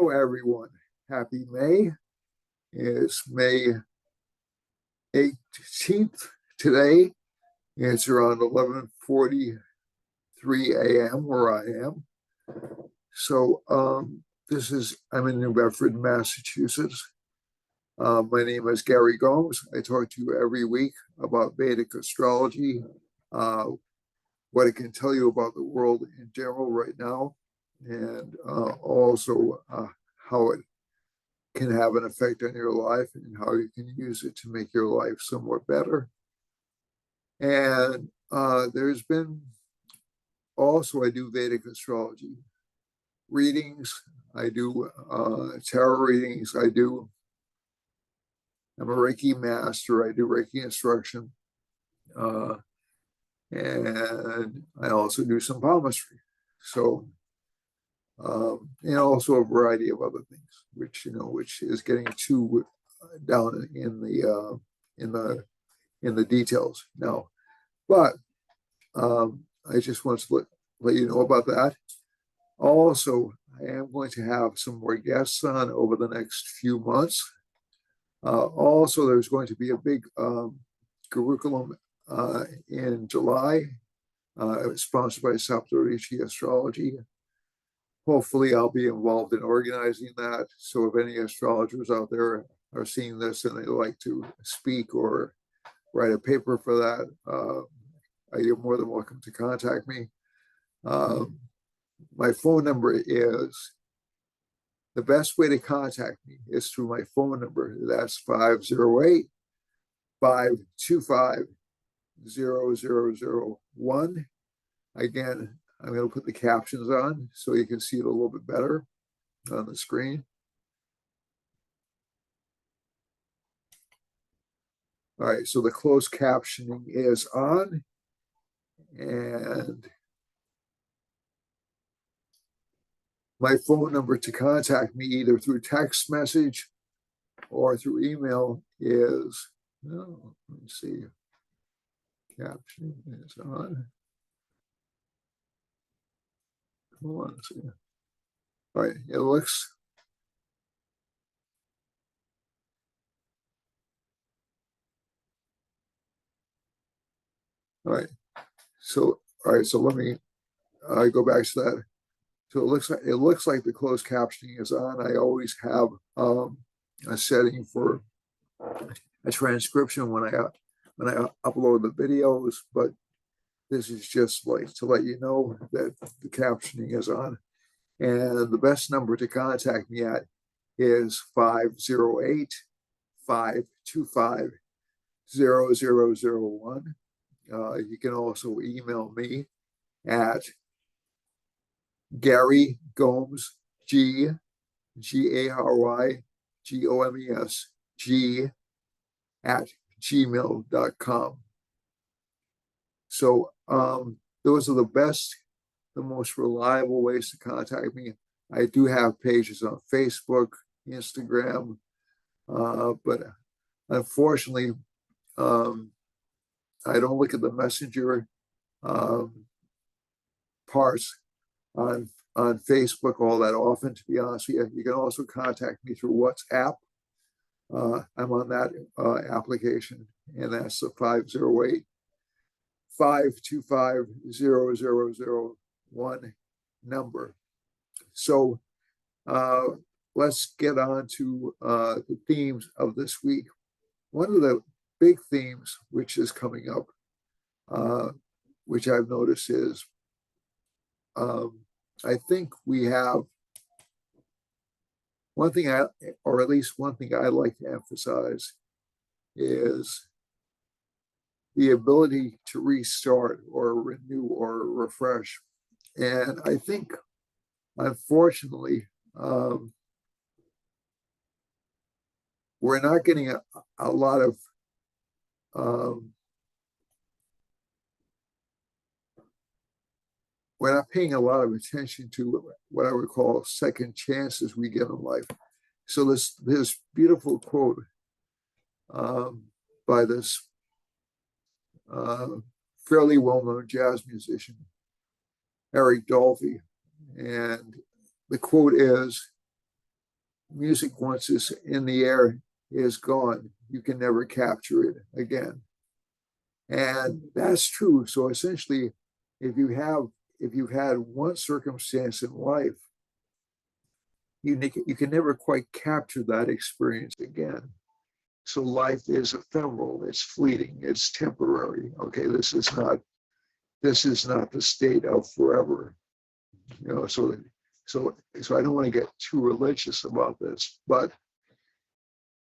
Hello, everyone. Happy May. It's May 18th today. It's around 11:43 a.m. where I am. So I'm in New Bedford, Massachusetts. My name is Gary Gomes. I talk to you every week about Vedic astrology, what it can tell you about the world in general right now, and also how it can have an effect on your life and how you can use it to make your life somewhat better. And there's been also, I do Vedic astrology readings. I do tarot readings. I'm a Reiki master. I do Reiki instruction. And I also do some palmistry. So, and also a variety of other things, which is getting too down in the details now. But I just want to let you know about that. Also, I am going to have some more guests on over the next few months. Also, there's going to be a big curriculum in July, sponsored by Astrology Astrology. Hopefully, I'll be involved in organizing that. So if any astrologers out there are seeing this and they'd like to speak or write a paper for that, you're more than welcome to contact me. My phone number is, the best way to contact me is through my phone number. That's 508-525-0001. Again, I'm going to put the captions on so you can see it a little bit better on the screen. All right, so the closed captioning is on, and my phone number to contact me either through text message or through email is, let me see, captioning is on. Hold on a second. All right, it looks. All right, so let me go back to that. So it looks like the closed captioning is on. I always have a setting for a transcription when I upload the videos, but this is just like to let you know that the captioning is on. And the best number to contact me at is 508-525-0001. You can also email me at Gary Gomes, GaryGomes, @gmail.com. So those are the most reliable ways to contact me. I do have pages on Facebook, Instagram, but unfortunately, I don't look at the messenger parts on Facebook all that often, to be honest with you. You can also contact me through WhatsApp. I'm on that application, and that's the 508-525-0001 number. So let's get on to the themes of this week. One of the big themes which is coming up, which I've noticed, is I think we have one thing, or at least one thing I'd like to emphasize, is the ability to restart or renew or refresh. And I think, unfortunately, we're not getting a lot of we're not paying a lot of attention to what I would call second chances we get in life. So this beautiful quote by this fairly well-known jazz musician, Eric Dolphy, and the quote is, music, once it's in the air, is gone. You can never capture it again. And that's true. So essentially, if you've had one circumstance in life, you can never quite capture that experience again. So life is ephemeral, it's fleeting, it's temporary. Okay, this is not the state of forever. So I don't want to get too religious about this, but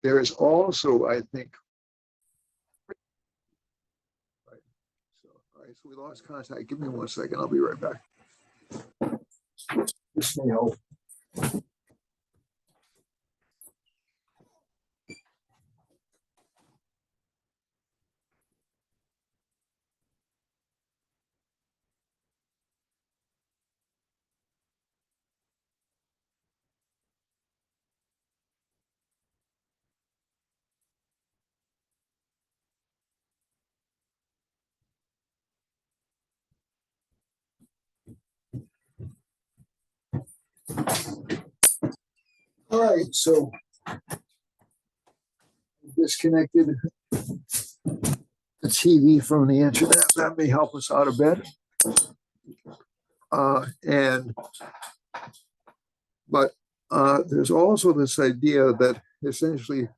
there is also, I think, right, all right, so we lost contact. Give me 1 second, I'll be right back. This may help. All right, so disconnected the TV from the internet. That may help us out a bit. But there's also this idea that essentially,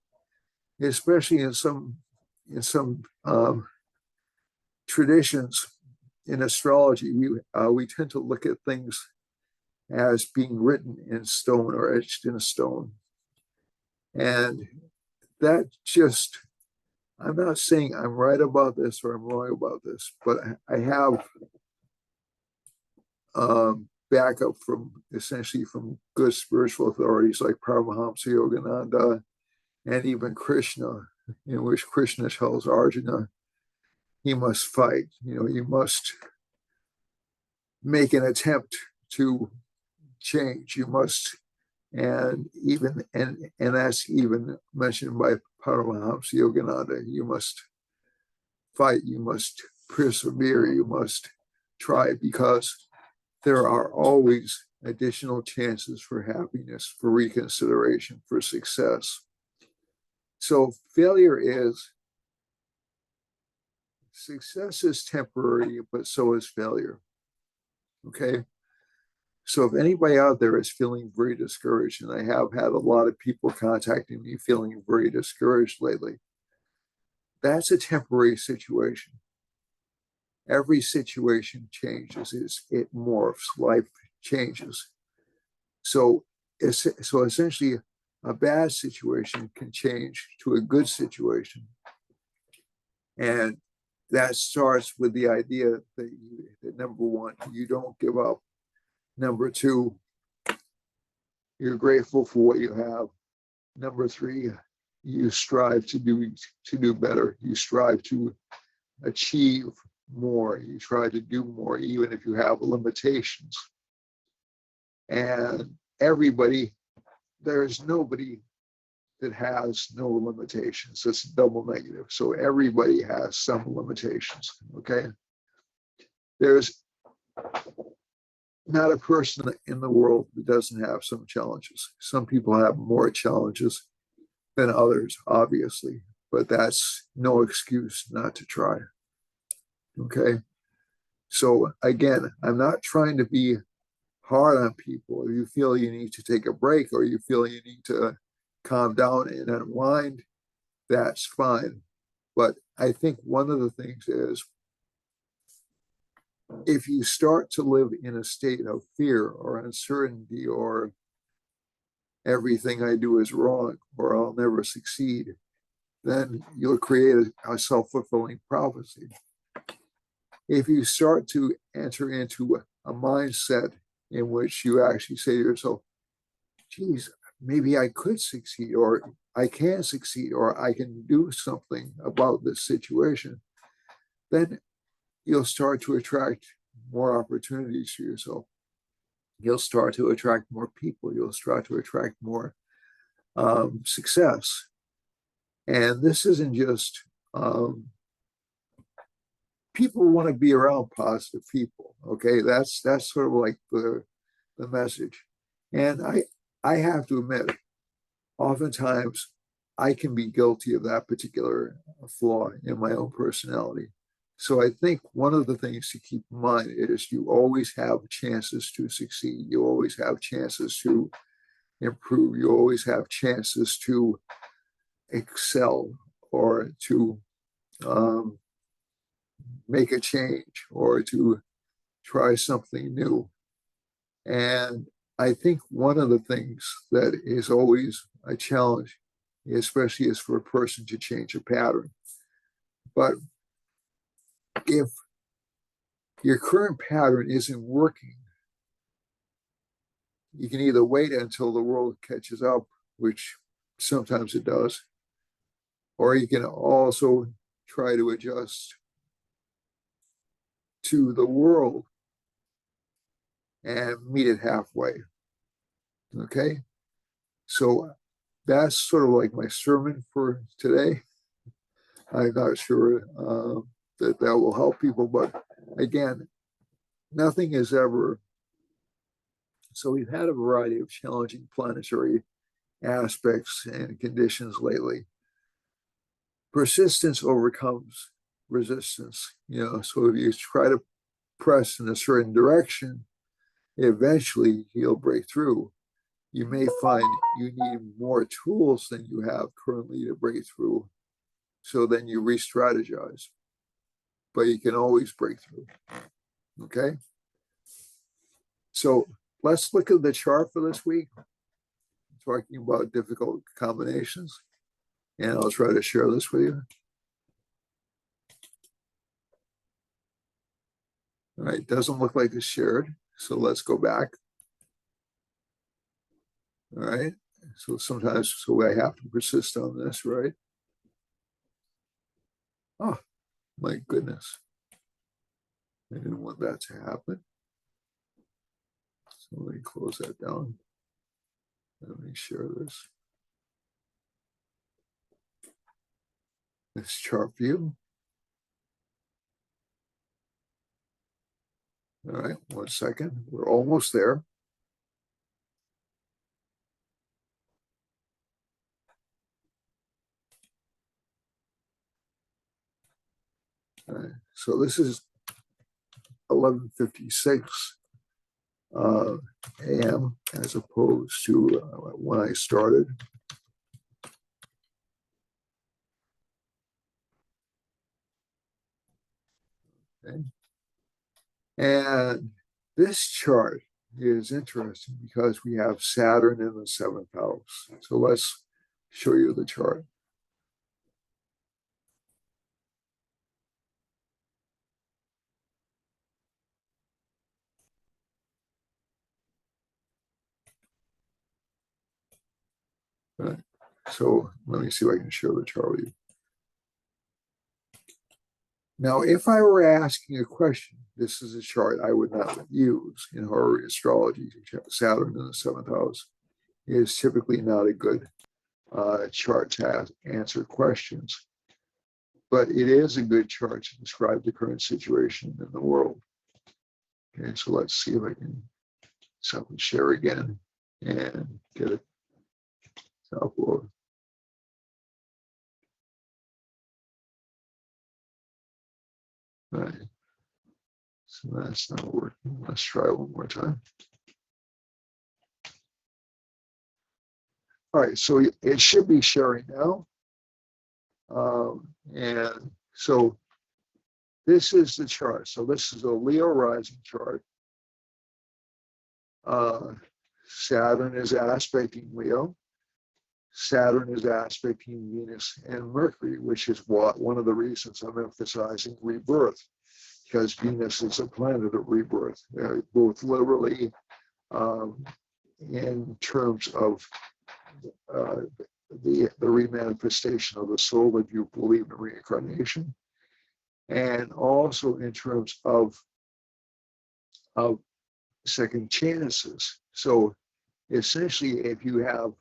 especially in some traditions in astrology, we tend to look at things as being written in stone or etched in stone, and that just, I'm not saying I'm right about this or I'm wrong about this, but I have backup from essentially from good spiritual authorities like Paramahamsa Yogananda and even Krishna, in which Krishna tells Arjuna he must fight. You must make an attempt to change. You must, and that's even mentioned by Paramahamsa Yogananda. You must fight. You must persevere. You must try, because there are always additional chances for happiness, for reconsideration, for success. So success is temporary, but so is failure. Okay. So if anybody out there is feeling very discouraged, and I have had a lot of people contacting me feeling very discouraged lately, that's a temporary situation. Every situation changes, it morphs, life changes. So essentially, a bad situation can change to a good situation. And that starts with the idea that number one, you don't give up. Number two, you're grateful for what you have. Number three, you strive to do better. You strive to achieve more. You try to do more, even if you have limitations. And there's nobody that has no limitations. It's double negative. So everybody has some limitations. Okay. There's not a person in the world that doesn't have some challenges. Some people have more challenges than others, obviously, but that's no excuse not to try. Okay. So again, I'm not trying to be hard on people. If you feel you need to take a break or you feel you need to calm down and unwind, that's fine. But I think one of the things is, if you start to live in a state of fear or uncertainty, or everything I do is wrong, or I'll never succeed, then you'll create a self-fulfilling prophecy. If you start to enter into a mindset in which you actually say to yourself, geez, maybe I could succeed, or I can succeed, or I can do something about this situation, then you'll start to attract more opportunities for yourself. You'll start to attract more people. You'll start to attract more success. And this isn't just, people want to be around positive people. Okay, that's sort of like the message. And I have to admit, oftentimes I can be guilty of that particular flaw in my own personality. So I think one of the things to keep in mind is you always have chances to succeed. You always have chances to improve. You always have chances to excel or to um, make a change or to try something new. And I think one of the things that is always a challenge, especially is for a person to change a pattern. But if your current pattern isn't working, you can either wait until the world catches up, which sometimes it does, or you can also try to adjust to the world and meet it halfway. Okay. So that's sort of like my sermon for today. I'm not sure that will help people, but again, nothing is ever. So we've had a variety of challenging planetary aspects and conditions lately. Persistence overcomes resistance. So if you try to press in a certain direction, eventually you'll break through. You may find you need more tools than you have currently to break through. So then you re-strategize, but you can always break through. Okay. So let's look at the chart for this week, talking about difficult combinations. And I'll try to share this with you. All right, doesn't look like it's shared. So let's go back. All right. So sometimes, I have to persist on this, right? Oh, my goodness. I didn't want that to happen. So let me close that down. Let me share this. This chart view. All right, 1 second. We're almost there. All right, so this is 11:56 a.m. as opposed to when I started. Okay. And this chart is interesting because we have Saturn in the 7th house. So let's show you the chart. Right. So let me see if I can show the chart with you. Now, if I were asking a question, this is a chart I would not use in horary astrology. Saturn in the 7th house is typically not a good chart to answer questions, but it is a good chart to describe the current situation in the world. Okay, so let's see if I can share again and get it to upload. All right. So that's not working. Let's try one more time. All right, so it should be sharing now. And so this is the chart. So this is a Leo rising chart. Saturn is aspecting Leo. Saturn is aspecting Venus and Mercury, which is one of the reasons I'm emphasizing rebirth, because Venus is a planet of rebirth, both literally in terms of the remanifestation of the soul if you believe in reincarnation, and also in terms of second chances. So essentially, if you have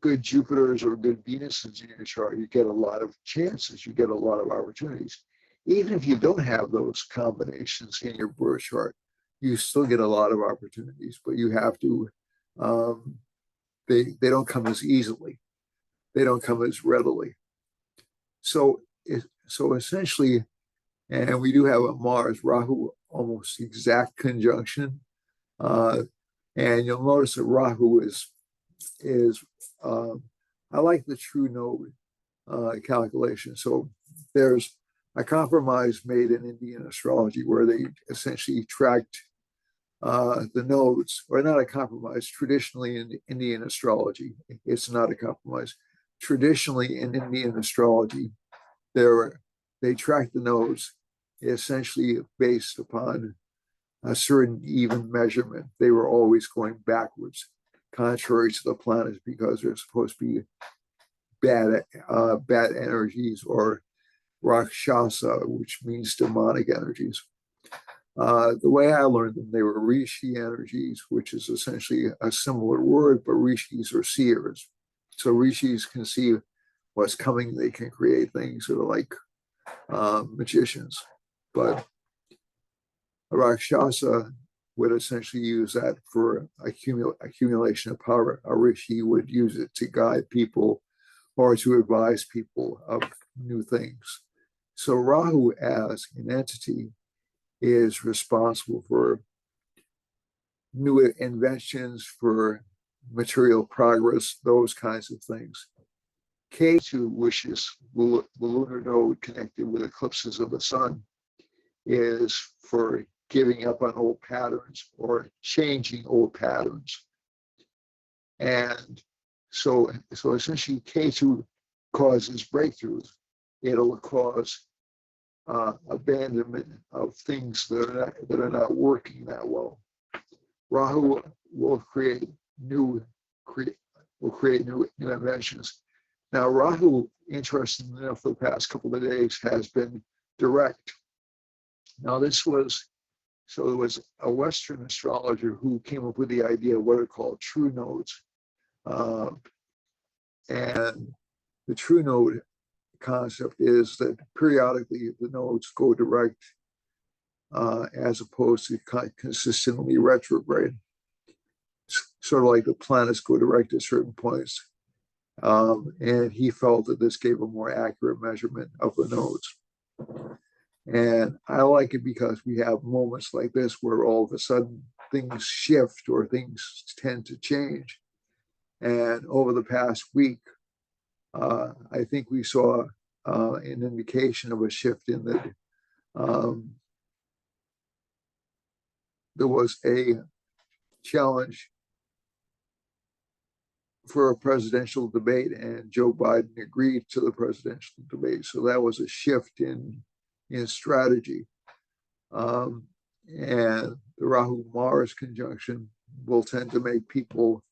good Jupiters or good Venuses in your chart, you get a lot of chances, you get a lot of opportunities. Even if you don't have those combinations in your birth chart, you still get a lot of opportunities, but you have to they don't come as easily. They don't come as readily. So essentially, and we do have a Mars Rahu almost exact conjunction, and you'll notice that Rahu is I like the true node calculation. So there's a compromise made in Indian astrology where they essentially tracked the nodes, or not a compromise. Traditionally in Indian astrology, it's not a compromise. Traditionally in Indian astrology, they track the nodes essentially based upon a certain even measurement. They were always going backwards, contrary to the planets, because they're supposed to be bad energies, or rakshasa, which means demonic energies. The way I learned them, they were rishi energies, which is essentially a similar word, but rishis are seers. So rishis can see what's coming. They can create things that are like magicians. But a rakshasa would essentially use that for accumulation of power. A rishi would use it to guide people or to advise people of new things. So Rahu as an entity is responsible for new inventions, for material progress, those kinds of things. Ketu, which is the lunar node connected with eclipses of the sun, is for giving up on old patterns or changing old patterns. And so essentially Ketu causes breakthroughs. It'll cause abandonment of things that are not working that well. Rahu will create new inventions. Now, Rahu, interestingly enough, for the past couple of days has been direct. Now, there was a Western astrologer who came up with the idea of what are called true nodes. And the true node concept is that periodically the nodes go direct as opposed to consistently retrograde. Sort of like the planets go direct at certain points. And he felt that this gave a more accurate measurement of the nodes. And I like it because we have moments like this where all of a sudden things shift or things tend to change. And over the past week, I think we saw an indication of a shift in that there was a challenge for a presidential debate, and Joe Biden agreed to the presidential debate. So that was a shift in strategy. And the Rahu-Mars conjunction will tend to make people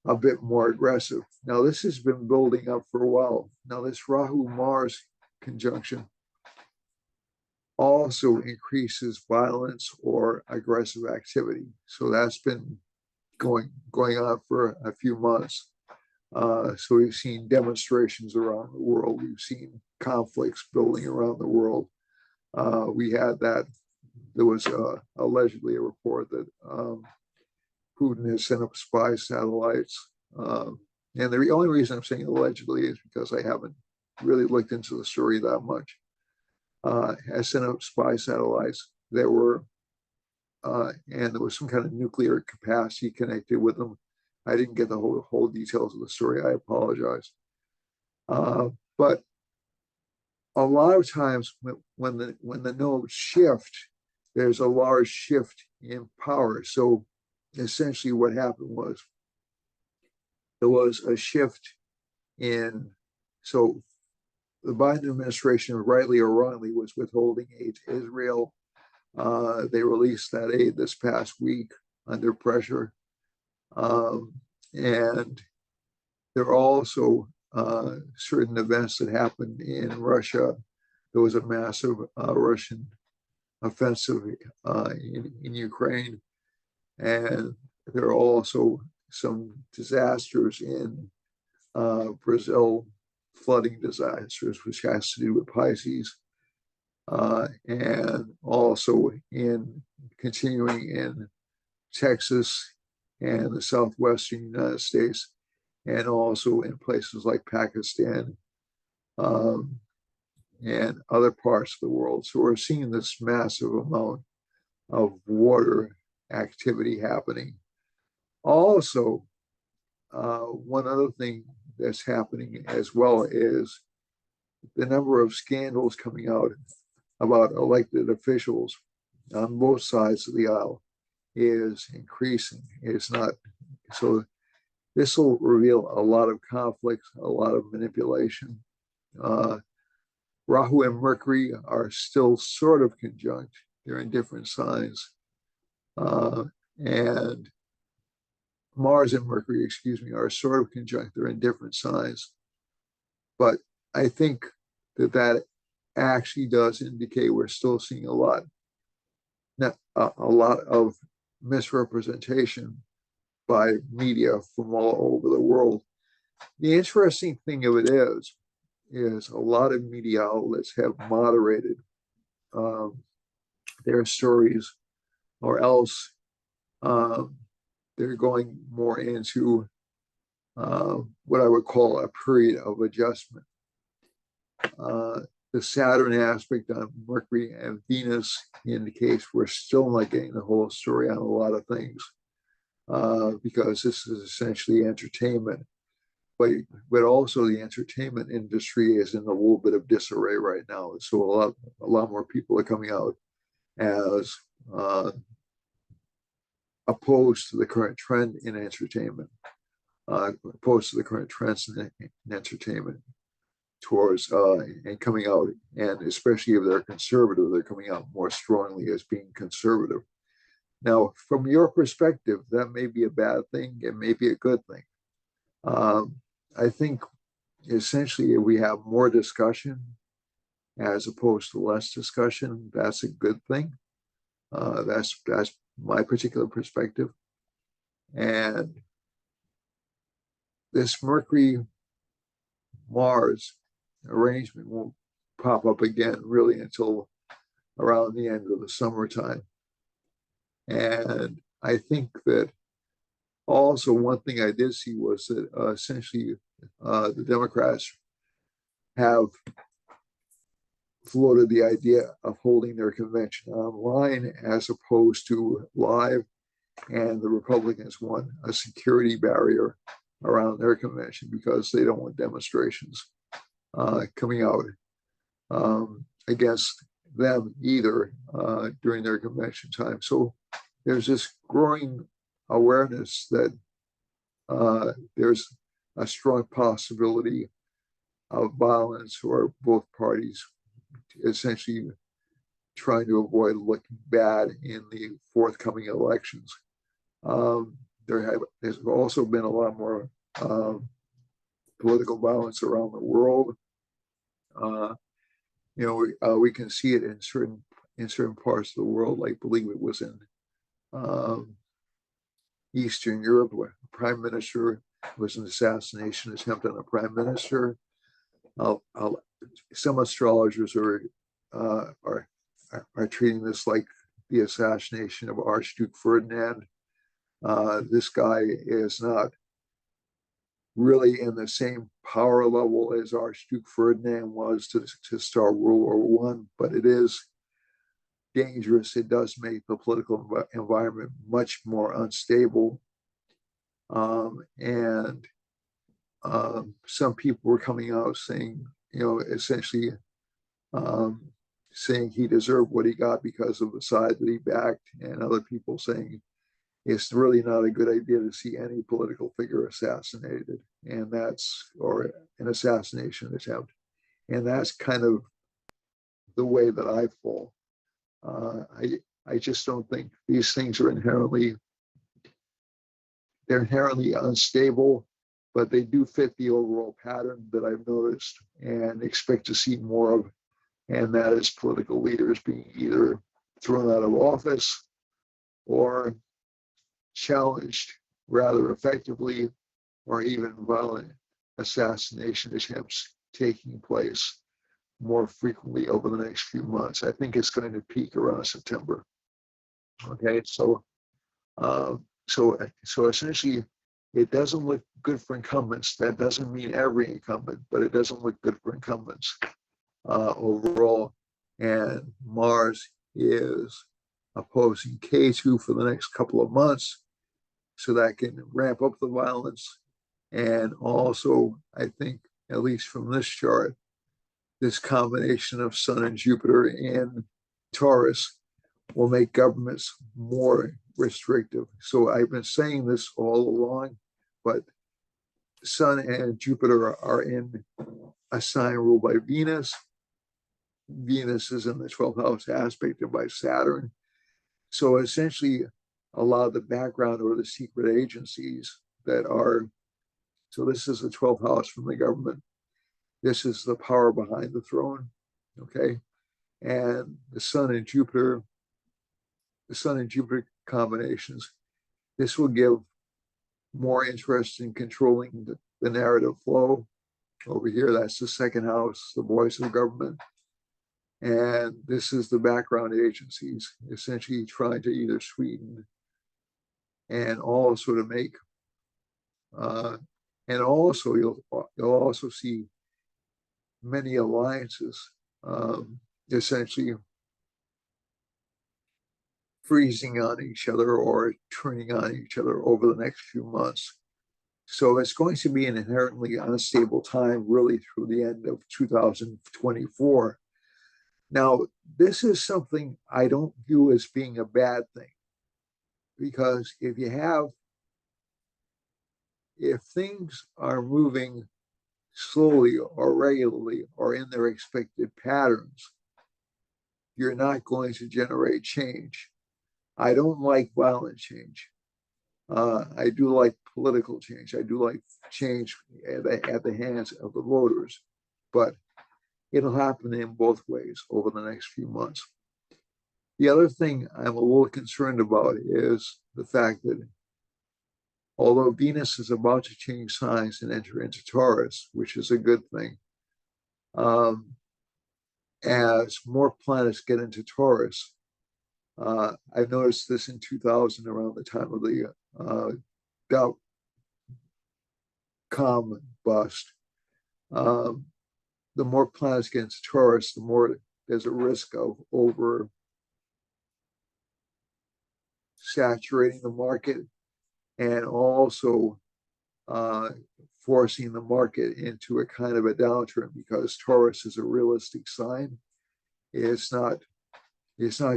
a bit more aggressive. Now, this has been building up for a while. Now, this Rahu-Mars conjunction also increases violence or aggressive activity. So that's been going on for a few months. So we've seen demonstrations around the world. We've seen conflicts building around the world. We had that. There was allegedly a report that Putin has sent up spy satellites. And the only reason I'm saying allegedly is because I haven't really looked into the story that much. Has sent up spy satellites that were, and there was some kind of nuclear capacity connected with them. I didn't get the whole details of the story. I apologize. But a lot of times when the nodes shift, there's a large shift in power. So essentially what happened was there was a shift in, so the Biden administration, rightly or wrongly, was withholding aid to Israel. They released that aid this past week under pressure. And there are also certain events that happened in Russia. There was a massive Russian offensive in Ukraine. And there are also some disasters in Brazil, flooding disasters, which has to do with Pisces. And also continuing in Texas and the southwestern United States, and also in places like Pakistan um, and other parts of the world. So we're seeing this massive amount of water activity happening. Also, one other thing that's happening as well is the number of scandals coming out about elected officials on both sides of the aisle is increasing. It's not so. This will reveal a lot of conflicts, a lot of manipulation. Uh, Rahu and Mercury are still sort of conjunct. They're in different signs. And Mars and Mercury, excuse me, are sort of conjunct. They're in different signs. But I think that that actually does indicate we're still seeing a lot of misrepresentation by media from all over the world. The interesting thing of it is a lot of media outlets have moderated their stories, or else they're going more into what I would call a period of adjustment. The Saturn aspect on Mercury and Venus indicates we're still not getting the whole story on a lot of things because this is essentially entertainment. But also the entertainment industry is in a little bit of disarray right now. So a lot more people are coming out as opposed to the current trend in entertainment, opposed to the current trends in entertainment towards and coming out, and especially if they're conservative, they're coming out more strongly as being conservative. Now, from your perspective, that may be a bad thing, it may be a good thing. I think essentially if we have more discussion as opposed to less discussion, that's a good thing. That's my particular perspective. And this Mercury Mars arrangement won't pop up again really until around the end of the summertime. And I think that also one thing I did see was that essentially the Democrats have floated the idea of holding their convention online as opposed to live, and the Republicans want a security barrier around their convention because they don't want demonstrations coming out against them either during their convention time. So there's this growing awareness that there's a strong possibility of violence, or both parties essentially trying to avoid looking bad in the forthcoming elections. There's also been a lot more political violence around the world. We can see it in certain parts of the world. Like, I believe it was in Eastern Europe, where the prime minister was an assassination attempt on a prime minister. Some astrologers are treating this like the assassination of Archduke Ferdinand. This guy is not really in the same power level as Archduke Ferdinand was to start World War I, but it is dangerous. It does make the political environment much more unstable. And some people were coming out saying, essentially saying he deserved what he got because of the side that he backed, and other people saying it's really not a good idea to see any political figure assassinated, or an assassination attempt. And that's kind of the way that I fall. I just don't think these things are inherently unstable, but they do fit the overall pattern that I've noticed and expect to see more of, and that is political leaders being either thrown out of office or challenged rather effectively, or even violent assassination attempts taking place more frequently over the next few months. I think it's going to peak around September. Okay, so So essentially, it doesn't look good for incumbents. That doesn't mean every incumbent, but it doesn't look good for incumbents overall. And Mars is opposing K2 for the next couple of months, so that can ramp up the violence. And also, I think, at least from this chart, this combination of Sun and Jupiter in Taurus will make governments more restrictive. So I've been saying this all along, but Sun and Jupiter are in a sign ruled by Venus. Venus is in the 12th house aspected by Saturn. So essentially, a lot of the background or the secret agencies that are, so this is the 12th house from the government. This is the power behind the throne, okay? And the Sun and Jupiter combinations, this will give more interest in controlling the narrative flow. Over here, that's the second house, the voice of government. And this is the background agencies, essentially trying to either sweeten and also to make, and also you'll also see many alliances, essentially freezing on each other or turning on each other over the next few months. So it's going to be an inherently unstable time, really, through the end of 2024. Now, this is something I don't view as being a bad thing, because if things are moving slowly or regularly or in their expected patterns, you're not going to generate change. I don't like violent change. I do like political change. I do like change at the hands of the voters, but it'll happen in both ways over the next few months. The other thing I'm a little concerned about is the fact that although Venus is about to change signs and enter into Taurus, which is a good thing, as more planets get into Taurus, I've noticed this in 2000, around the time of the dot-com bust. The more planets get into Taurus, the more there's a risk of over saturating the market, and also forcing the market into a kind of a downturn, because Taurus is a realistic sign. It's not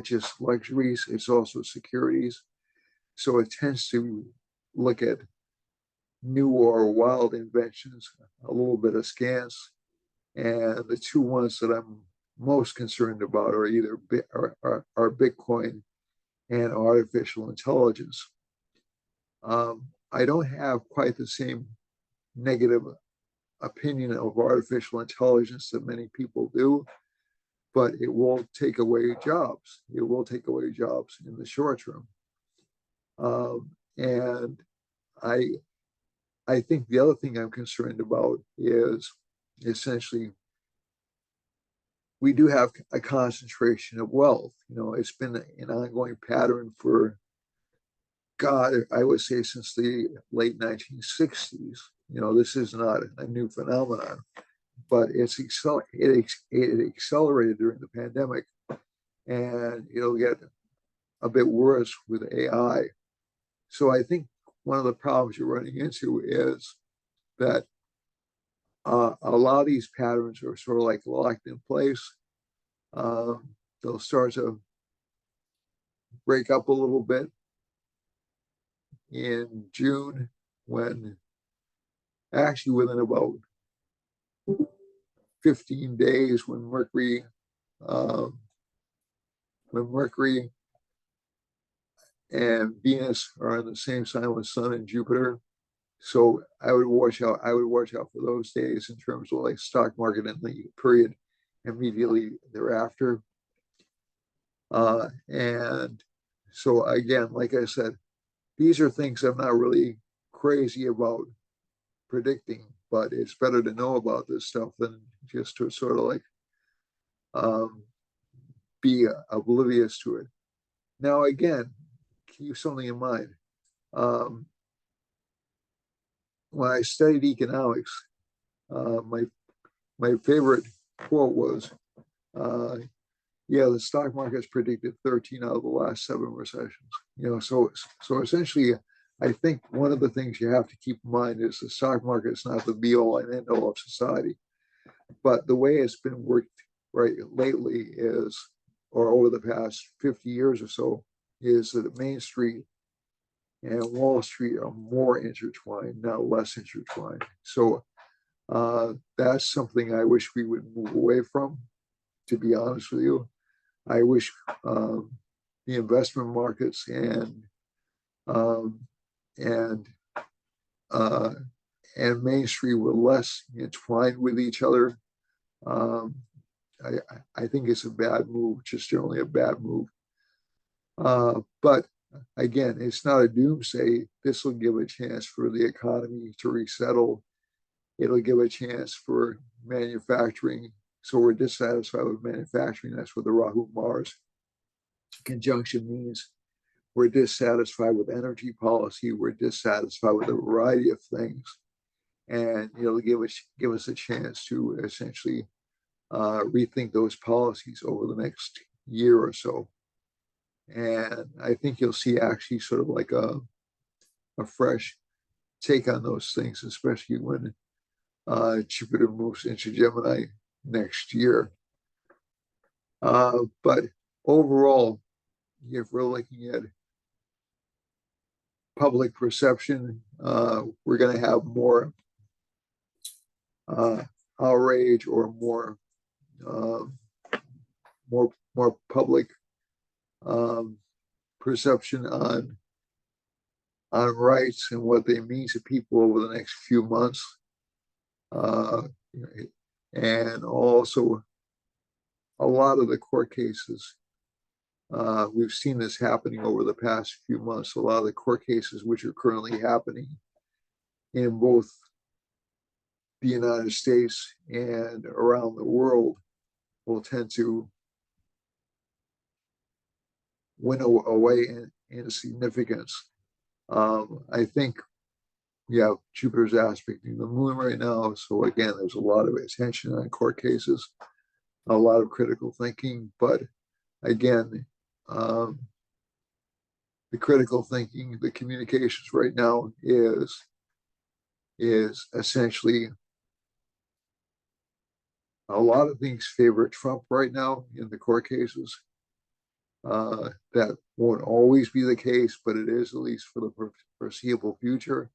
just luxuries, it's also securities. So it tends to look at new or wild inventions a little bit askance. And the two ones that I'm most concerned about are either are Bitcoin and artificial intelligence. I don't have quite the same negative opinion of artificial intelligence that many people do, but it will take away jobs. It will take away jobs in the short term. And I think the other thing I'm concerned about is essentially we do have a concentration of wealth. You know, it's been an ongoing pattern for, God, I would say since the late 1960s. You know, this is not a new phenomenon, but it accelerated during the pandemic, and it'll get a bit worse with AI. So I think one of the problems you're running into is that a lot of these patterns are sort of like locked in place. They'll start to break up a little bit in June, when actually within about 15 days, when Mercury and Venus are in the same sign with Sun and Jupiter. So I would watch out for those days in terms of like stock market and the period immediately thereafter. And so again, like I said, these are things I'm not really crazy about predicting, but it's better to know about this stuff than just to sort of like be oblivious to it. Now, again, keep something in mind. When I studied economics, my favorite quote was, "Yeah, the stock market's predicted 13 out of the last 7 recessions." So essentially, I think one of the things you have to keep in mind is the stock market is not the be all and end all of society, but the way it's been worked right lately is, or over the past 50 years or so, is that Main Street and Wall Street are more intertwined, not less intertwined. So that's something I wish we would move away from, to be honest with you. I wish the investment markets um, and uh, and Main Street were less entwined with each other. Um, I think it's a bad move, just generally a bad move. But again, it's not a doomsday. This will give a chance for the economy to resettle. It'll give a chance for manufacturing. So we're dissatisfied with manufacturing. That's what the Rahu Mars conjunction means. We're dissatisfied with energy policy. We're dissatisfied with a variety of things. And it'll give us a chance to essentially rethink those policies over the next year or so. And I think you'll see actually sort of like a fresh take on those things, especially when Jupiter moves into Gemini next year. But overall, if we're looking at public perception, we're going to have more outrage or more public perception on rights and what they mean to people over the next few months. And also a lot of the court cases, we've seen this happening over the past few months. A lot of the court cases which are currently happening in both the United States and around the world will tend to winnow away in significance. I think we have Jupiter's aspecting the moon right now. So again, there's a lot of attention on court cases, a lot of critical thinking. But again, the critical thinking, the communications right now is essentially a lot of things favor Trump right now in the court cases. That won't always be the case, but it is at least for the foreseeable future.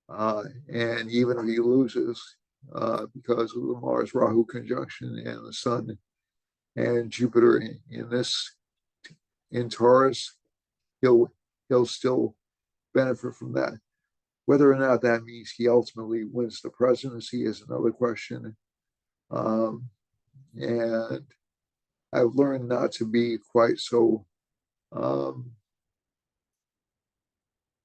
And even if he loses, because of the Mars Rahu conjunction and the Sun and Jupiter in Taurus, he'll still benefit from that. Whether or not that means he ultimately wins the presidency is another question. And I've learned not to be quite so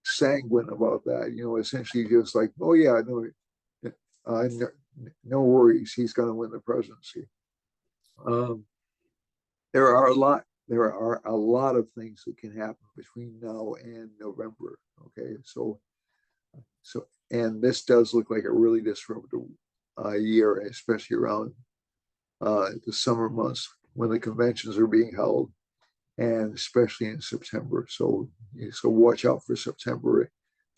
sanguine about that. Essentially just like, oh yeah, no worries, he's going to win the presidency. There are a lot of things that can happen between now and November. Okay, so and this does look like a really disruptive year, especially around the summer months when the conventions are being held, and especially in September. So watch out for September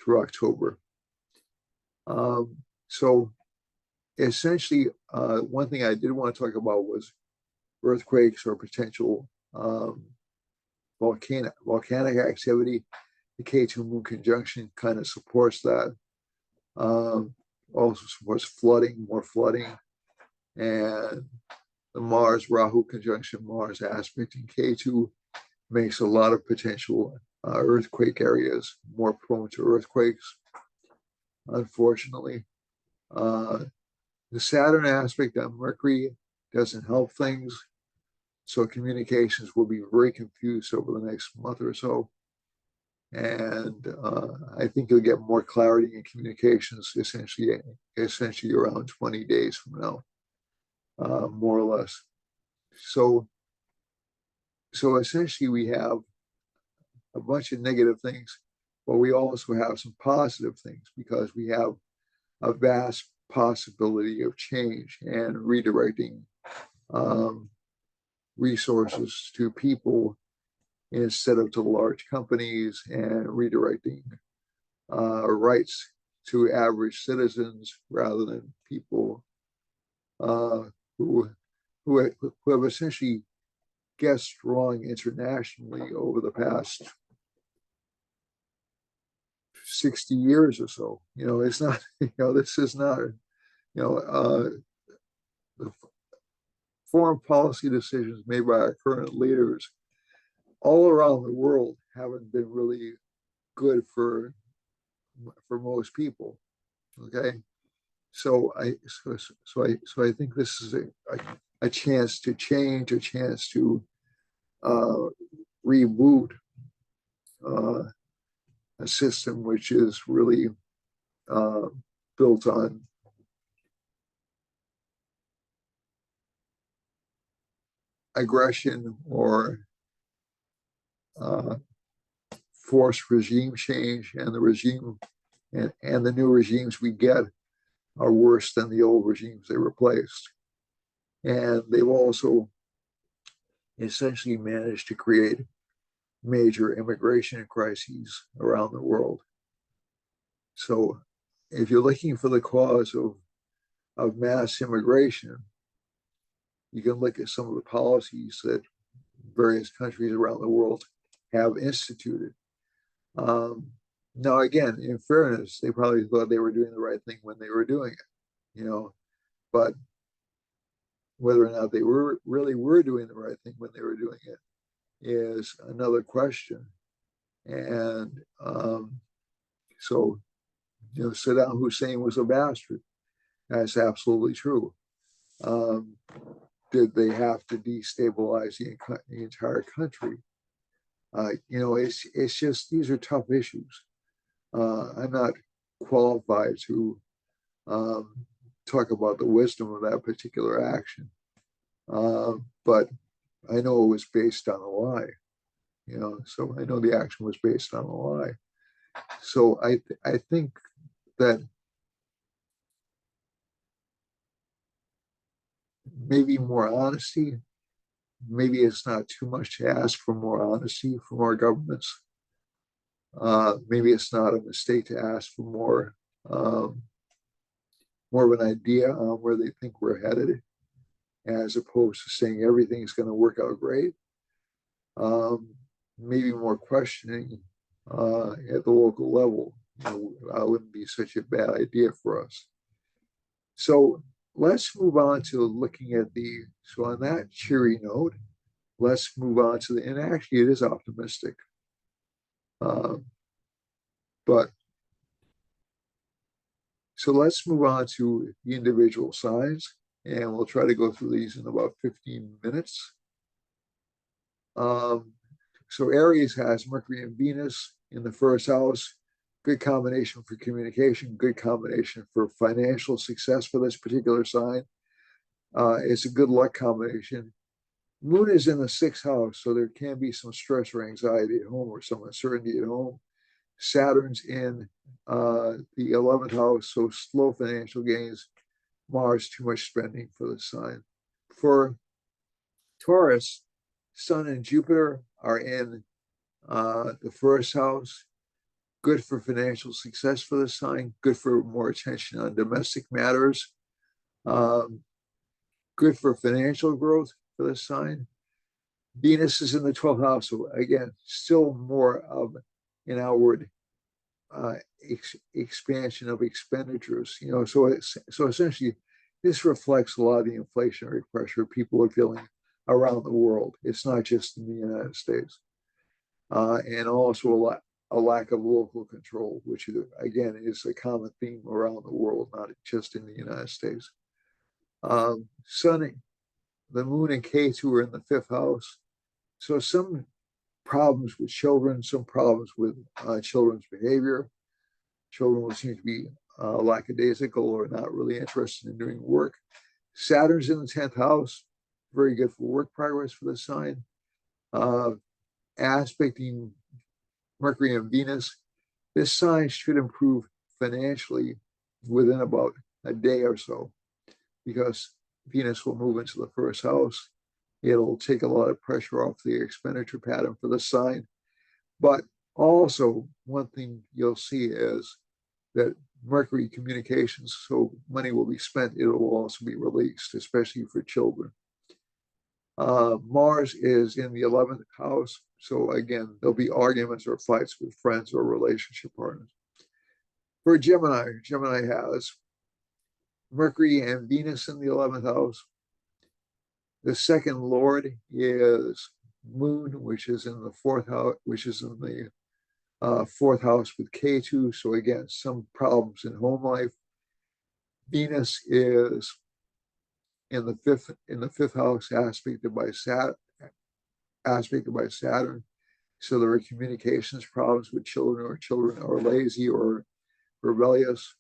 through October. So essentially, one thing I did want to talk about was earthquakes or potential volcanic activity. The K2 moon conjunction kind of supports that. Also supports more flooding, and the Mars Rahu conjunction, Mars aspect in K2 makes a lot of potential earthquake areas more prone to earthquakes, unfortunately. The Saturn aspect on Mercury doesn't help things, so communications will be very confused over the next month or so. And I think you'll get more clarity in communications essentially around 20 days from now, more or less. So essentially we have a bunch of negative things. but we also have some positive things because we have a vast possibility of change and redirecting um, resources to people instead of to large companies, and redirecting rights to average citizens rather than people uh, who, who have essentially guessed wrong internationally over the past 60 years or so. It's not, this is not, the foreign policy decisions made by our current leaders all around the world haven't been really good for most people. Okay, so I think this is a chance to change, a chance to uh, reboot uh, a system which is really uh, built on aggression or uh, forced regime change, and the new regimes we get are worse than the old regimes they replaced. And they've also essentially managed to create major immigration crises around the world. So if you're looking for the cause of mass immigration, you can look at some of the policies that various countries around the world have instituted. Now, again, in fairness, they probably thought they were doing the right thing when they were doing it, but whether or not they really were doing the right thing when they were doing it is another question. And so, Saddam Hussein was a bastard. That's absolutely true. Um, did they have to destabilize the entire country? It's just, these are tough issues. I'm not qualified to talk about the wisdom of that particular action, but I know it was based on a lie. So I know the action was based on a lie. So I think that maybe more honesty. Maybe it's not too much to ask for more honesty from our governments. Maybe it's not a mistake to ask for um, more of an idea on where they think we're headed, as opposed to saying everything's going to work out great. Maybe more questioning at the local level wouldn't be such a bad idea for us. So let's move on to looking at so on that cheery note, let's move on to and actually it is optimistic. But so let's move on to the individual signs, and we'll try to go through these in about 15 minutes. So Aries has Mercury and Venus in the first house. Good combination for communication, good combination for financial success for this particular sign. It's a good luck combination. Moon is in the sixth house, so there can be some stress or anxiety at home or some uncertainty at home. Saturn's in the 11th house, so slow financial gains. Mars, too much spending for the sign. For Taurus, Sun and Jupiter are in the first house. Good for financial success for the sign. Good for more attention on domestic matters. Good for financial growth for the sign. Venus is in the 12th house, so again, still more of an outward expansion of expenditures. So essentially, this reflects a lot of the inflationary pressure people are feeling around the world. It's not just in the United States, and also a lack of local control, which again is a common theme around the world, not just in the United States. Sun, the Moon, and K2 are in the fifth house, so some problems with children, some problems with children's behavior. Children will seem to be lackadaisical or not really interested in doing work. Saturn's in the 10th house, very good for work progress for the sign. Aspecting Mercury and Venus, This sign should improve financially within about a day or so, because Venus will move into the first house. It'll take a lot of pressure off the expenditure pattern for the sign. But also, one thing you'll see is that Mercury communications, so money will be spent, it will also be released, especially for children. Mars is in the 11th house. So again, there'll be arguments or fights with friends or relationship partners. For Gemini, Gemini has Mercury and Venus in the 11th house. The second lord is Moon, which is in the fourth house, which is in the fourth house with K2. So again, some problems in home life. Venus is in the fifth house, aspected by Saturn. So there are communications problems with children, or children are lazy or rebellious.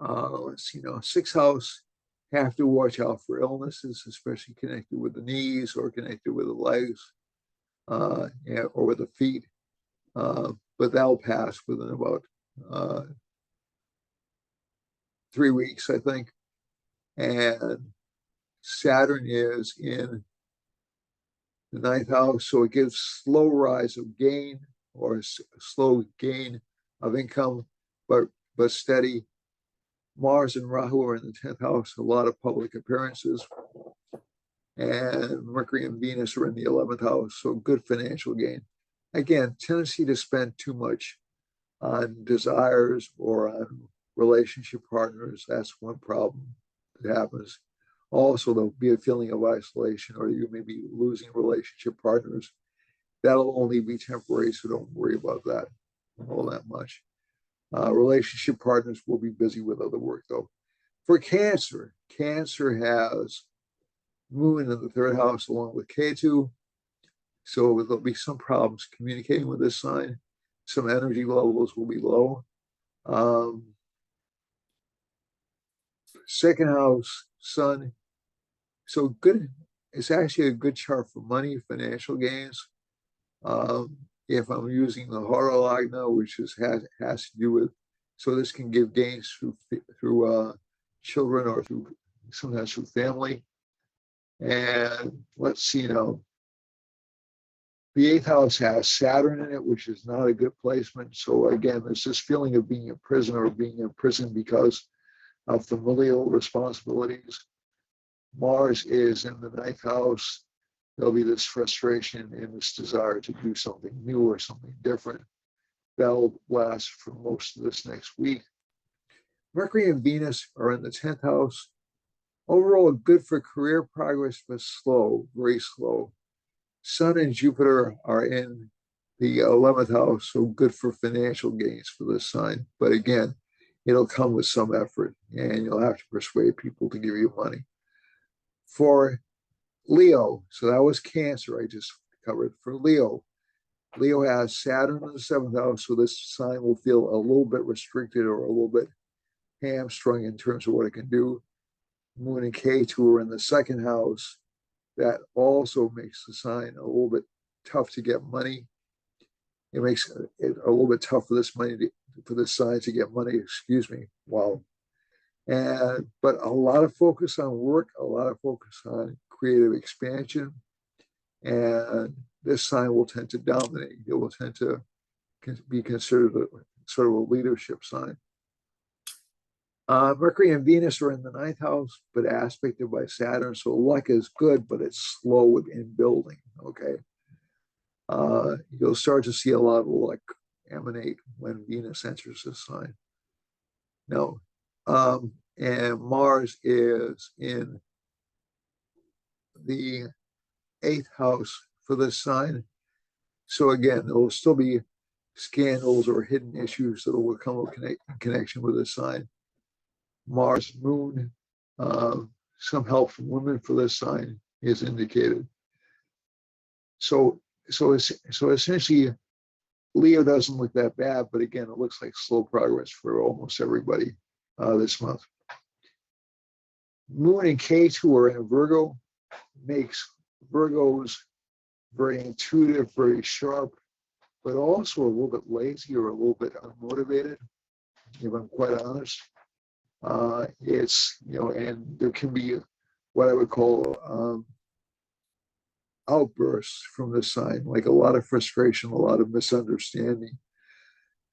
Let's see now, sixth house, have to watch out for illnesses, especially connected with the knees or connected with the legs, or with the feet. But that'll pass within about 3 weeks, I think. And Saturn is in the ninth house, so it gives slow rise of gain, or slow gain of income, but steady. Mars and Rahu are in the 10th house, a lot of public appearances. And Mercury and Venus are in the 11th house, so good financial gain. Again, tendency to spend too much on desires or on relationship partners. That's one problem that happens. Also, there'll be a feeling of isolation, or you may be losing relationship partners. That'll only be temporary, so don't worry about that all that much. Relationship partners will be busy with other work, though. For Cancer, Cancer has Moon in the third house along with K2. So there'll be some problems communicating with this sign. Some energy levels will be low. Second house, Sun. So good. It's actually a good chart for money, financial gains. If I'm using the horolagna, which has to do with, so this can give gains through children, or sometimes through family. And let's see now. The eighth house has Saturn in it, which is not a good placement. So again, there's this feeling of being in prison, or being in prison because of familial responsibilities. Mars is in the ninth house. There'll be this frustration and this desire to do something new or something different. That'll last for most of this next week. Mercury and Venus are in the 10th house. Overall, good for career progress, but slow, very slow. Sun and Jupiter are in the 11th house, so good for financial gains for this sign. But again, it'll come with some effort, and you'll have to persuade people to give you money. For Leo, so that was Cancer I just covered. For Leo, Leo has Saturn in the 7th house, so this sign will feel a little bit restricted or a little bit hamstrung in terms of what it can do. Moon and K2 are in the 2nd house. That also makes the sign a little bit tough to get money. It makes it a little bit tough for this sign to get money. Excuse me. Wow. But a lot of focus on work, a lot of focus on creative expansion, and this sign will tend to dominate. It will tend to be considered sort of a leadership sign. Mercury and Venus are in the 9th house, but aspected by Saturn. So luck is good, but it's slow in building. Okay. You'll start to see a lot of luck emanate when Venus enters this sign. No. And Mars is in the 8th house for this sign. So again, there will still be scandals or hidden issues that will come in connection with this sign. Mars, Moon, some help from women for this sign is indicated. So essentially, Leo doesn't look that bad, but again, it looks like slow progress for almost everybody this month. Moon and K2 are in Virgo, makes Virgos very intuitive, very sharp, but also a little bit lazy or a little bit unmotivated, if I'm quite honest. It's, and there can be what I would call outbursts from this sign, like a lot of frustration, a lot of misunderstanding.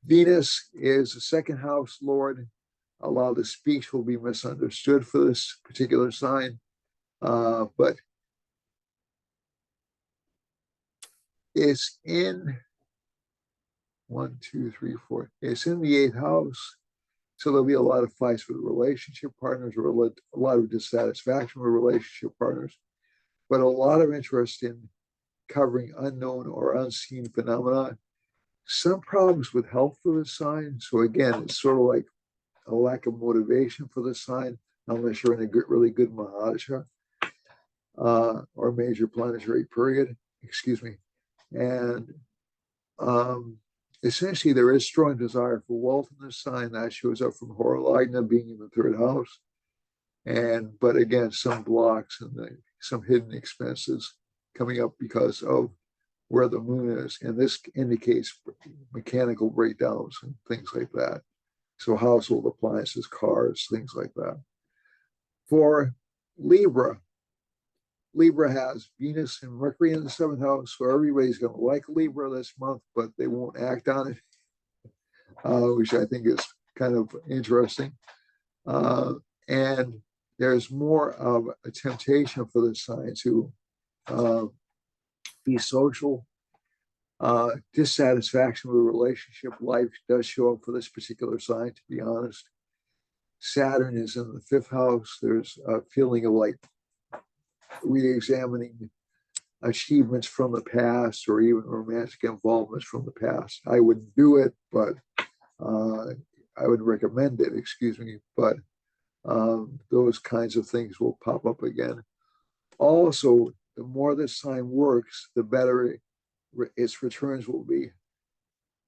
Venus is the second house lord. A lot of the speech will be misunderstood for this particular sign, but it's in 1, 2, 3, 4. It's in the eighth house. So there'll be a lot of fights with relationship partners or a lot of dissatisfaction with relationship partners, but a lot of interest in covering unknown or unseen phenomena. Some problems with health for the sign. So again, it's sort of like a lack of motivation for the sign, unless you're in a really good Mahadasha or major planetary period, excuse me. And essentially, there is strong desire for wealth in this sign that shows up from Horolagna being in the third house. But again, some blocks and some hidden expenses coming up because of where the moon is. And this indicates mechanical breakdowns and things like that. So household appliances, cars, things like that. For Libra, Libra has Venus and Mercury in the seventh house. So everybody's going to like Libra this month, but they won't act on it, which I think is kind of interesting. And there's more of a temptation for the sign to be social. Dissatisfaction with a relationship life does show up for this particular sign, to be honest. Saturn is in the fifth house. There's a feeling of like re-examining achievements from the past or even romantic involvements from the past. I wouldn't do it, but I would recommend it, excuse me, but those kinds of things will pop up again. Also, the more this sign works, the better its returns will be.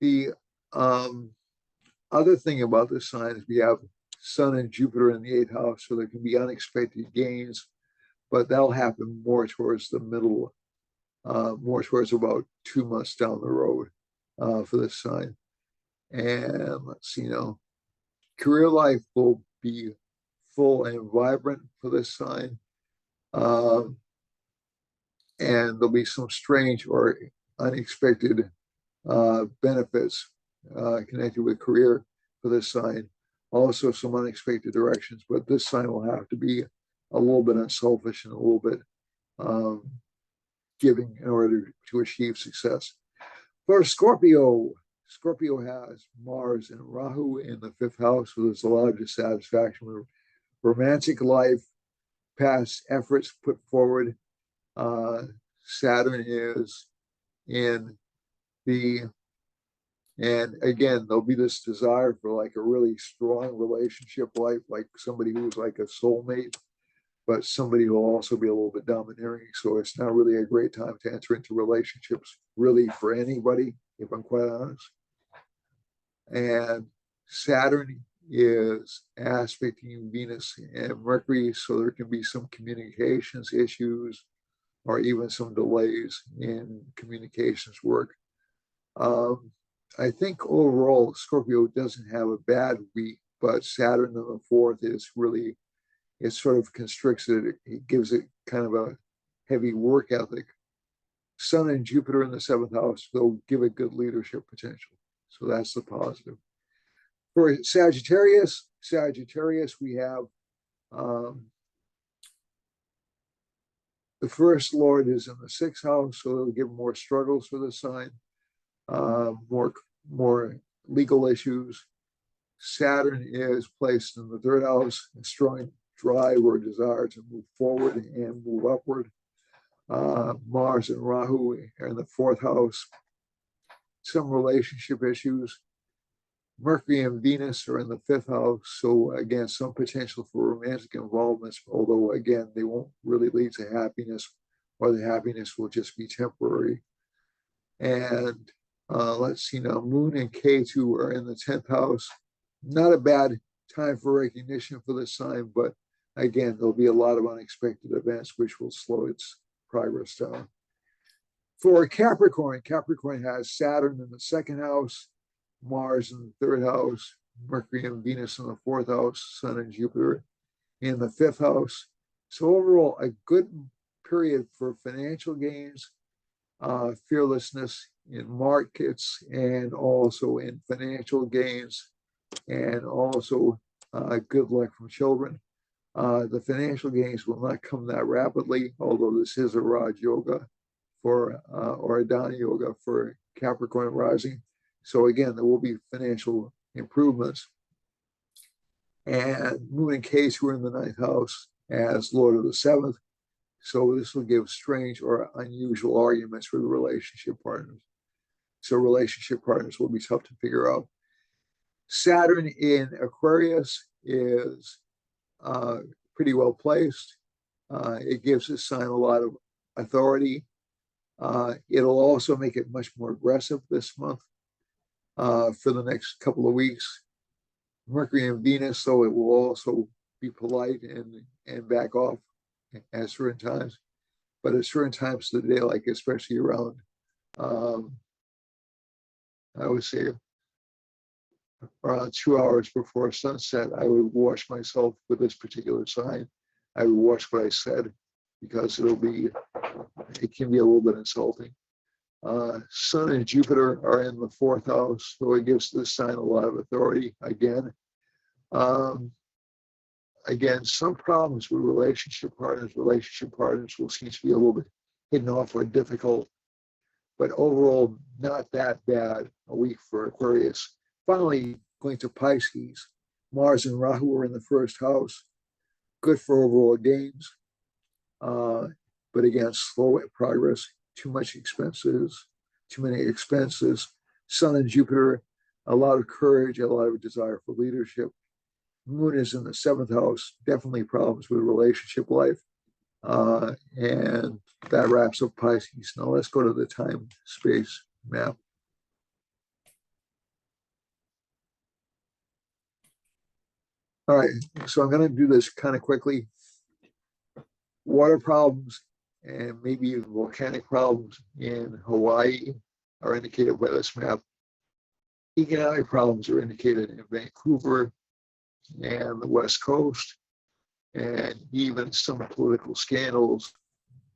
The other thing about this sign is we have Sun and Jupiter in the eighth house, so there can be unexpected gains, but that'll happen more towards the middle, more towards about 2 months down the road for this sign. And let's see now, career life will be full and vibrant for this sign. And there'll be some strange or unexpected benefits connected with career for this sign. Also, some unexpected directions, but this sign will have to be a little bit unselfish and a little bit giving in order to achieve success. For Scorpio, Scorpio has Mars and Rahu in the fifth house, so there's a lot of dissatisfaction with romantic life, past efforts put forward. Saturn is in and again, there'll be this desire for like a really strong relationship life, like somebody who's like a soulmate, but somebody who will also be a little bit domineering. So it's not really a great time to enter into relationships, really, for anybody, if I'm quite honest. And Saturn is aspecting Venus and Mercury, so there can be some communications issues or even some delays in communications work. I think overall, Scorpio doesn't have a bad week, but Saturn in the fourth is really, it sort of constricts it. It gives it kind of a heavy work ethic. Sun and Jupiter in the seventh house, they'll give it good leadership potential. So that's the positive. For Sagittarius, we have the first Lord is in the sixth house, so it'll give more struggles for the sign. More legal issues. Saturn is placed in the third house, a strong drive or desire to move forward and move upward. Mars and Rahu are in the fourth house. Some relationship issues. Mercury and Venus are in the fifth house, so again, some potential for romantic involvements, although again, they won't really lead to happiness, or the happiness will just be temporary. And let's see now, Moon and K2 are in the 10th house. Not a bad time for recognition for this sign, but again, there'll be a lot of unexpected events which will slow its progress down. For Capricorn, Capricorn has Saturn in the second house, Mars in the third house, Mercury and Venus in the fourth house, Sun and Jupiter in the fifth house. So overall, a good period for financial gains, fearlessness in markets, and also in financial gains, and also good luck from children. The financial gains will not come that rapidly, although this is a Raj Yoga or a Dana Yoga for Capricorn rising. So again, there will be financial improvements. And Moon and Case were in the ninth house as Lord of the seventh. So this will give strange or unusual arguments with relationship partners. So relationship partners will be tough to figure out. Saturn in Aquarius is pretty well placed. It gives this sign a lot of authority. It'll also make it much more aggressive this month for the next couple of weeks. Mercury and Venus, so it will also be polite and back off at certain times. But at certain times of the day, like especially around, I would say around 2 hours before sunset, I would wash myself with this particular sign. I would watch what I said because it can be a little bit insulting. Sun and Jupiter are in the fourth house, so it gives this sign a lot of authority again. Again, some problems with relationship partners. Relationship partners will seem to be a little bit hidden off or difficult, but overall, not that bad a week for Aquarius. Finally, going to Pisces, Mars and Rahu are in the first house. Good for overall gains, but again, slow progress. Too many expenses. Sun and Jupiter, a lot of courage, a lot of desire for leadership. Moon is in the seventh house, definitely problems with relationship life. And that wraps up Pisces. Now let's go to the time space map. All right, so I'm going to do this kind of quickly. Water problems and maybe even volcanic problems in Hawaii are indicated by this map. Economic problems are indicated in Vancouver and the West Coast, and even some political scandals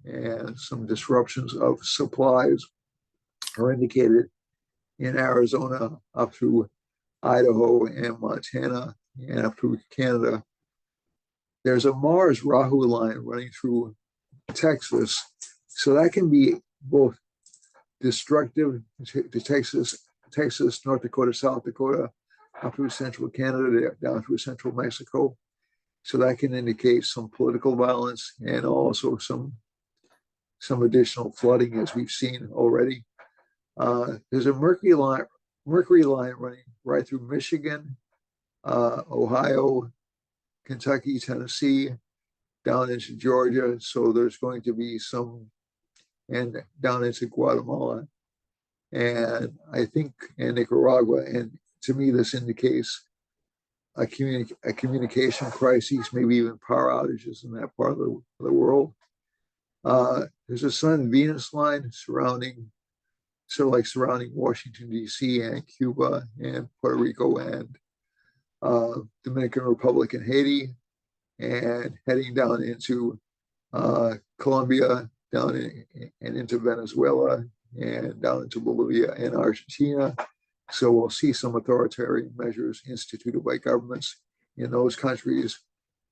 and some disruptions of supplies are indicated in Arizona up through Idaho and Montana and up through Canada. There's a Mars Rahu line running through Texas, so that can be both destructive to Texas, North Dakota, South Dakota, up through central Canada, down through central Mexico. So that can indicate some political violence and also some additional flooding, as we've seen already. There's a Mercury line running right through Michigan, Ohio, Kentucky, Tennessee, down into Georgia. So there's going to be some, and down into Guatemala, and I think in Nicaragua. And to me, this indicates a communication crisis, maybe even power outages in that part of the world. There's a Sun-Venus line surrounding Washington, D.C. and Cuba and Puerto Rico and Dominican Republic and Haiti, and heading down into Colombia, and into Venezuela, and down into Bolivia and Argentina. So we'll see some authoritarian measures instituted by governments in those countries.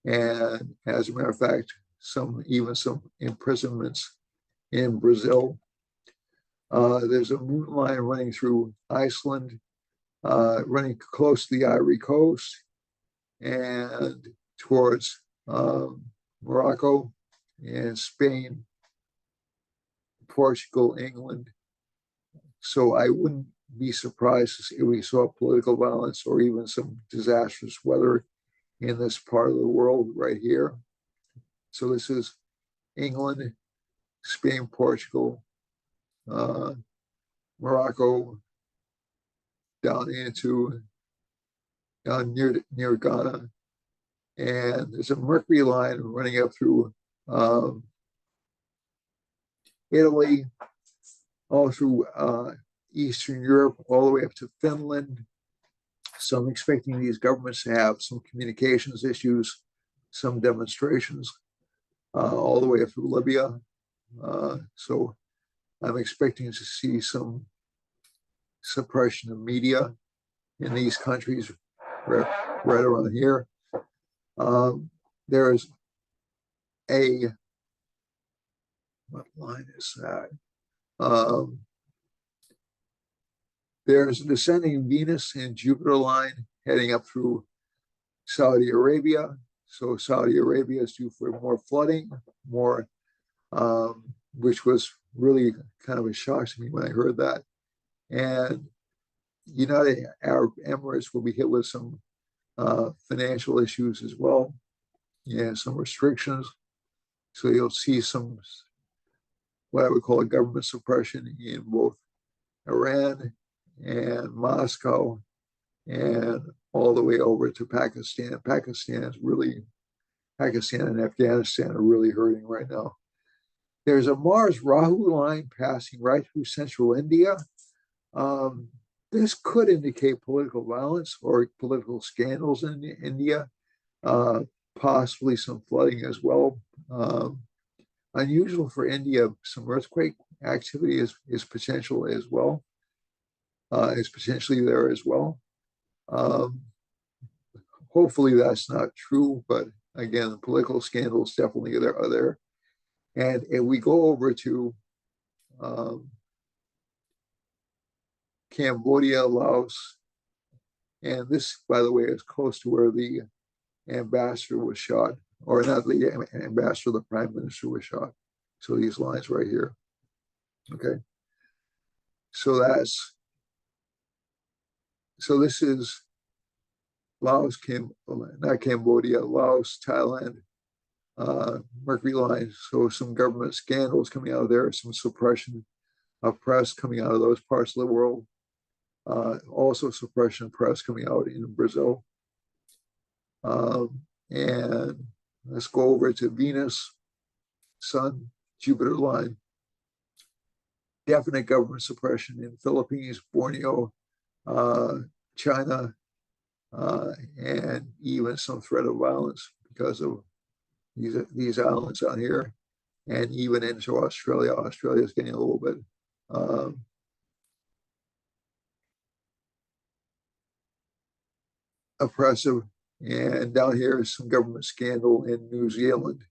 And as a matter of fact, even some imprisonments in Brazil. There's a moon line running through Iceland, running close to the Ivory Coast and towards Morocco and Spain, Portugal, England. So I wouldn't be surprised if we saw political violence or even some disastrous weather in this part of the world right here. So this is England, Spain, Portugal, Morocco, down near Ghana, and there's a Mercury line running up through Italy, all through Eastern Europe, all the way up to Finland. So I'm expecting these governments to have some communications issues, some demonstrations, all the way up to Libya. So I'm expecting to see some suppression of media in these countries right around here. There's a, what line is that? There's a descending Venus and Jupiter line heading up through Saudi Arabia. So Saudi Arabia is due for more flooding, more, which was really kind of a shock to me when I heard that. And United Arab Emirates will be hit with some financial issues as well. Yeah, some restrictions. So you'll see some, what I would call a government suppression in both Iran and Moscow and all the way over to Pakistan. Pakistan and Afghanistan are really hurting right now. There's a Mars Rahu line passing right through central India. This could indicate political violence or political scandals in India, possibly some flooding as well. Unusual for India, some earthquake activity is potential as well. Is potentially there as well. Hopefully that's not true, but again, the political scandals definitely are there. And if we go over to Cambodia, Laos, and this, by the way, is close to where the ambassador was shot, or not the ambassador, the prime minister was shot. So these lines right here. Okay. So this is Laos, not Cambodia, Laos, Thailand, Mercury lines. So some government scandals coming out of there, some suppression of press coming out of those parts of the world. Also suppression of press coming out in Brazil. And let's go over to Venus, Sun, Jupiter line. Definite government suppression in Philippines, Borneo, China, and even some threat of violence because of these islands out here, and even into Australia. Australia is getting a little bit oppressive, and down here is some government scandal in New Zealand.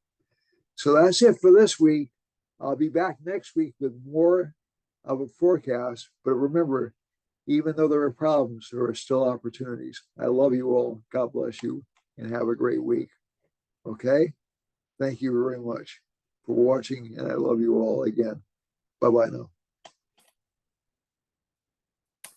So that's it for this week. I'll be back next week with more of a forecast, but remember, even though there are problems, there are still opportunities. I love you all. God bless you, and have a great week. Okay? Thank you very much for watching, and I love you all again. Bye-bye now.